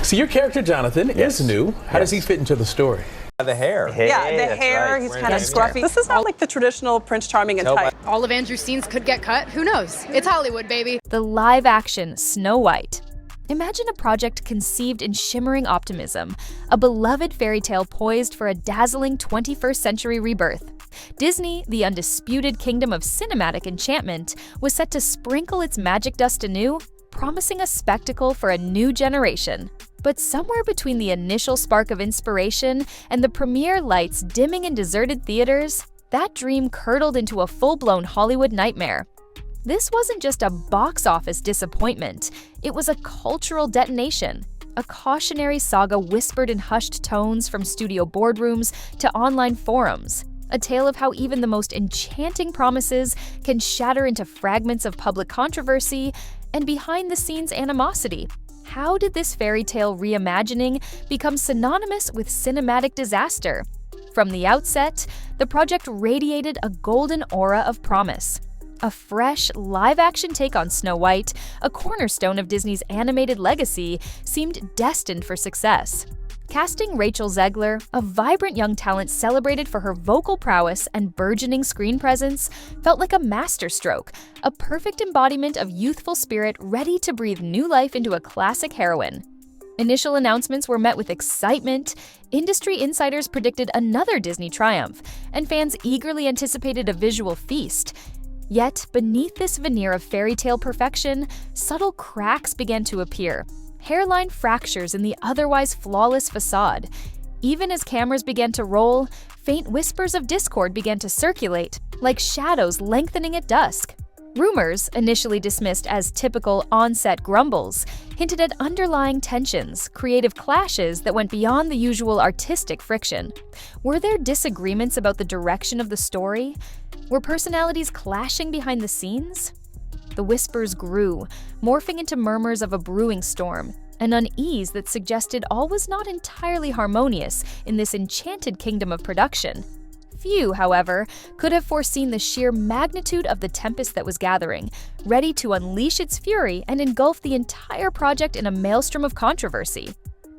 So your character, Jonathan, is new. How does he fit into the story? The hair. Yeah, the hair, right. he's kind of scruffy. This is not like the traditional Prince Charming and type. All of Andrew's scenes could get cut. Who knows? It's Hollywood, baby. The live-action Snow White. Imagine a project conceived in shimmering optimism, a beloved fairy tale poised for a dazzling 21st century rebirth. Disney, the undisputed kingdom of cinematic enchantment, was set to sprinkle its magic dust anew, promising a spectacle for a new generation. But somewhere between the initial spark of inspiration and the premiere lights dimming in deserted theaters, that dream curdled into a full-blown Hollywood nightmare. This wasn't just a box office disappointment, it was a cultural detonation, a cautionary saga whispered in hushed tones from studio boardrooms to online forums, a tale of how even the most enchanting promises can shatter into fragments of public controversy and behind-the-scenes animosity. How did this fairy tale reimagining become synonymous with cinematic disaster? From the outset, the project radiated a golden aura of promise. A fresh, live-action take on Snow White, a cornerstone of Disney's animated legacy, seemed destined for success. Casting Rachel Zegler, a vibrant young talent celebrated for her vocal prowess and burgeoning screen presence, felt like a masterstroke, a perfect embodiment of youthful spirit ready to breathe new life into a classic heroine. Initial announcements were met with excitement, industry insiders predicted another Disney triumph, and fans eagerly anticipated a visual feast. Yet, beneath this veneer of fairy tale perfection, subtle cracks began to appear, hairline fractures in the otherwise flawless facade. Even as cameras began to roll, faint whispers of discord began to circulate, like shadows lengthening at dusk. Rumors, initially dismissed as typical on-set grumbles, hinted at underlying tensions, creative clashes that went beyond the usual artistic friction. Were there disagreements about the direction of the story? Were personalities clashing behind the scenes? The whispers grew, morphing into murmurs of a brewing storm, an unease that suggested all was not entirely harmonious in this enchanted kingdom of production. Few, however, could have foreseen the sheer magnitude of the tempest that was gathering, ready to unleash its fury and engulf the entire project in a maelstrom of controversy.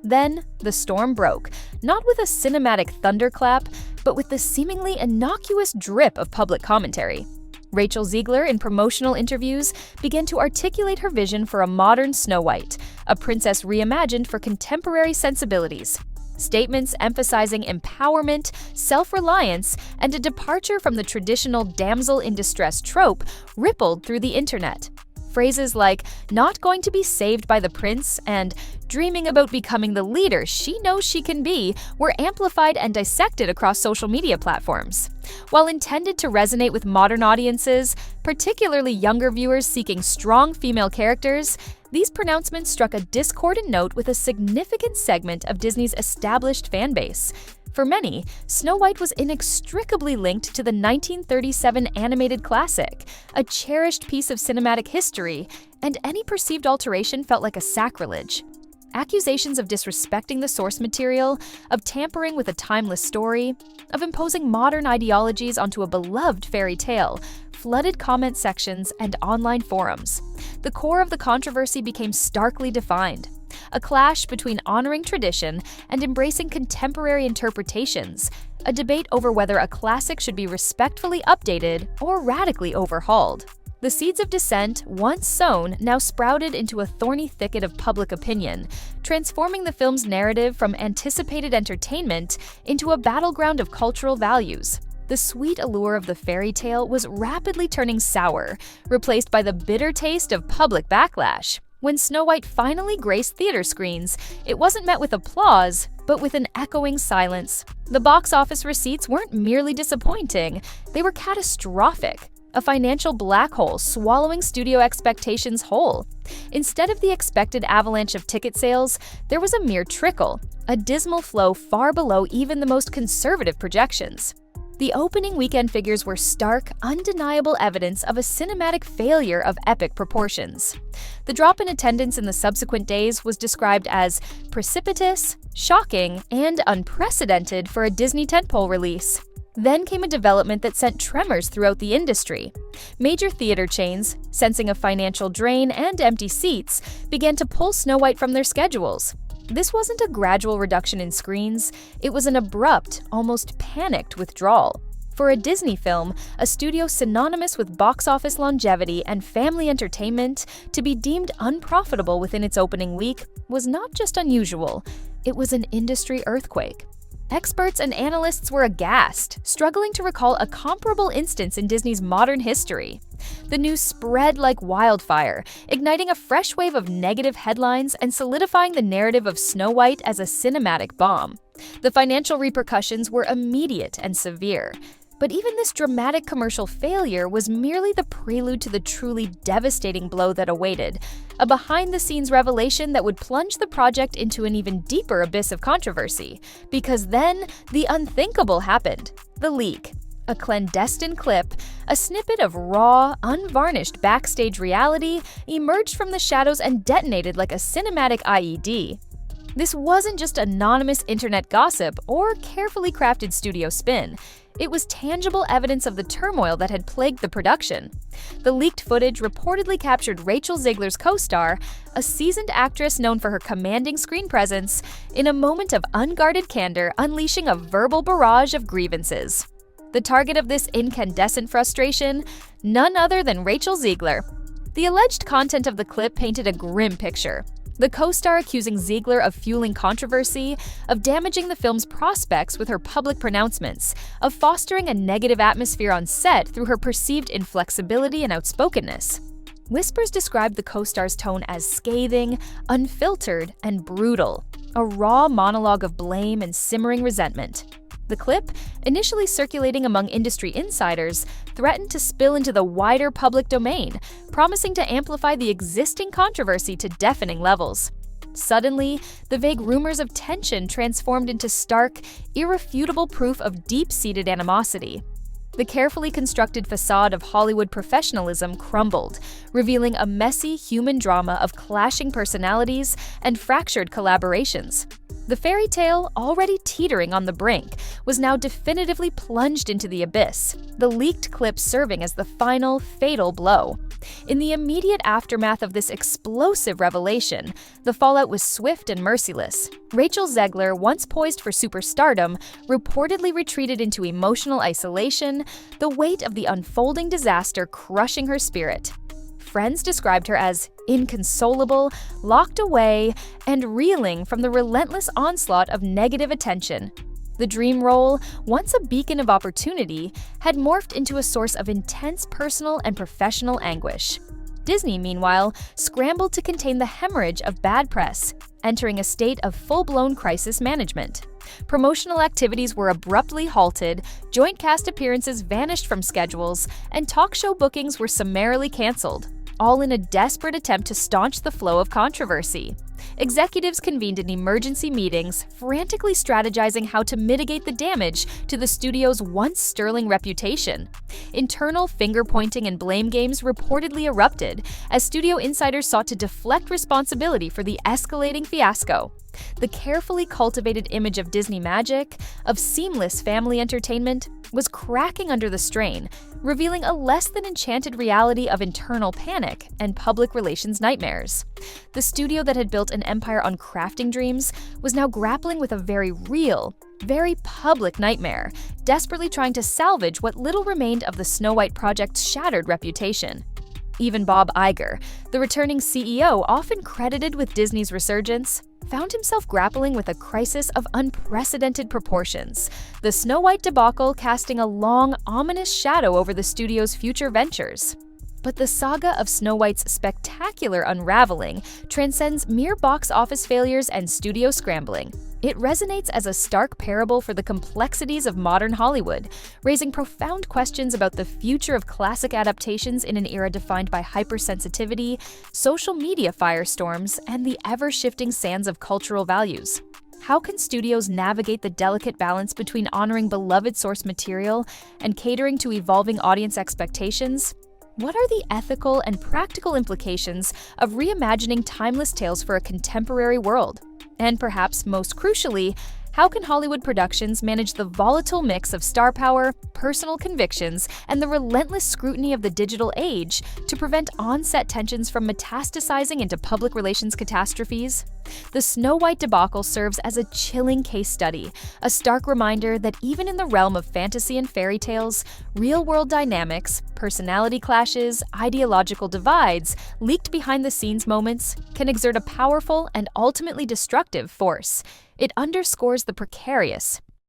Then, the storm broke, not with a cinematic thunderclap, but with the seemingly innocuous drip of public commentary. Rachel Zegler, in promotional interviews, began to articulate her vision for a modern Snow White, a princess reimagined for contemporary sensibilities. Statements emphasizing empowerment, self-reliance, and a departure from the traditional damsel in distress trope rippled through the internet. Phrases like, "not going to be saved by the prince," and "dreaming about becoming the leader she knows she can be," were amplified and dissected across social media platforms. While intended to resonate with modern audiences, particularly younger viewers seeking strong female characters, these pronouncements struck a discordant note with a significant segment of Disney's established fanbase. For many, Snow White was inextricably linked to the 1937 animated classic, a cherished piece of cinematic history, and any perceived alteration felt like a sacrilege. Accusations of disrespecting the source material, of tampering with a timeless story, of imposing modern ideologies onto a beloved fairy tale flooded comment sections and online forums. The core of the controversy became starkly defined. A clash between honoring tradition and embracing contemporary interpretations, a debate over whether a classic should be respectfully updated or radically overhauled. The seeds of dissent, once sown, now sprouted into a thorny thicket of public opinion, transforming the film's narrative from anticipated entertainment into a battleground of cultural values. The sweet allure of the fairy tale was rapidly turning sour, replaced by the bitter taste of public backlash. When Snow White finally graced theater screens, it wasn't met with applause, but with an echoing silence. The box office receipts weren't merely disappointing, they were catastrophic. A financial black hole swallowing studio expectations whole. Instead of the expected avalanche of ticket sales, there was a mere trickle, a dismal flow far below even the most conservative projections. The opening weekend figures were stark, undeniable evidence of a cinematic failure of epic proportions. The drop in attendance in the subsequent days was described as precipitous, shocking, and unprecedented for a Disney tentpole release. Then came a development that sent tremors throughout the industry. Major theater chains, sensing a financial drain and empty seats, began to pull Snow White from their schedules. This wasn't a gradual reduction in screens, it was an abrupt, almost panicked withdrawal. For a Disney film, a studio synonymous with box office longevity and family entertainment, to be deemed unprofitable within its opening week was not just unusual, it was an industry earthquake. Experts and analysts were aghast, struggling to recall a comparable instance in Disney's modern history. The news spread like wildfire, igniting a fresh wave of negative headlines and solidifying the narrative of Snow White as a cinematic bomb. The financial repercussions were immediate and severe. But even this dramatic commercial failure was merely the prelude to the truly devastating blow that awaited, a behind-the-scenes revelation that would plunge the project into an even deeper abyss of controversy. Because then, the unthinkable happened. The leak. A clandestine clip, a snippet of raw, unvarnished backstage reality, emerged from the shadows and detonated like a cinematic IED. This wasn't just anonymous internet gossip or carefully crafted studio spin. It was tangible evidence of the turmoil that had plagued the production. The leaked footage reportedly captured Rachel Zegler's co-star, a seasoned actress known for her commanding screen presence, in a moment of unguarded candor unleashing a verbal barrage of grievances. The target of this incandescent frustration? None other than Rachel Zegler. The alleged content of the clip painted a grim picture. The co-star accusing Zegler of fueling controversy, of damaging the film's prospects with her public pronouncements, of fostering a negative atmosphere on set through her perceived inflexibility and outspokenness. Whispers described the co-star's tone as scathing, unfiltered, and brutal, a raw monologue of blame and simmering resentment. The clip, initially circulating among industry insiders, threatened to spill into the wider public domain, promising to amplify the existing controversy to deafening levels. Suddenly, the vague rumors of tension transformed into stark, irrefutable proof of deep-seated animosity. The carefully constructed facade of Hollywood professionalism crumbled, revealing a messy human drama of clashing personalities and fractured collaborations. The fairy tale, already teetering on the brink, was now definitively plunged into the abyss, the leaked clip serving as the final, fatal blow. In the immediate aftermath of this explosive revelation, the fallout was swift and merciless. Rachel Zegler, once poised for superstardom, reportedly retreated into emotional isolation, the weight of the unfolding disaster crushing her spirit. Friends described her as inconsolable, locked away, and reeling from the relentless onslaught of negative attention. The dream role, once a beacon of opportunity, had morphed into a source of intense personal and professional anguish. Disney, meanwhile, scrambled to contain the hemorrhage of bad press, entering a state of full-blown crisis management. Promotional activities were abruptly halted, joint cast appearances vanished from schedules, and talk show bookings were summarily canceled, all in a desperate attempt to staunch the flow of controversy. Executives convened in emergency meetings, frantically strategizing how to mitigate the damage to the studio's once sterling reputation. Internal finger-pointing and blame games reportedly erupted as studio insiders sought to deflect responsibility for the escalating fiasco. The carefully cultivated image of Disney magic, of seamless family entertainment, was cracking under the strain, revealing a less than enchanted reality of internal panic and public relations nightmares. The studio that had built an empire on crafting dreams was now grappling with a very real, very public nightmare, desperately trying to salvage what little remained of the Snow White project's shattered reputation. Even Bob Iger, the returning CEO often credited with Disney's resurgence, found himself grappling with a crisis of unprecedented proportions, the Snow White debacle casting a long, ominous shadow over the studio's future ventures. But the saga of Snow White's spectacular unraveling transcends mere box office failures and studio scrambling. It resonates as a stark parable for the complexities of modern Hollywood, raising profound questions about the future of classic adaptations in an era defined by hypersensitivity, social media firestorms, and the ever-shifting sands of cultural values. How can studios navigate the delicate balance between honoring beloved source material and catering to evolving audience expectations? What are the ethical and practical implications of reimagining timeless tales for a contemporary world? And perhaps most crucially, how can Hollywood productions manage the volatile mix of star power, personal convictions, and the relentless scrutiny of the digital age to prevent on-set tensions from metastasizing into public relations catastrophes? The Snow White debacle serves as a chilling case study, a stark reminder that even in the realm of fantasy and fairy tales, real-world dynamics, personality clashes, ideological divides, leaked behind-the-scenes moments can exert a powerful and ultimately destructive force. It underscores the precarious,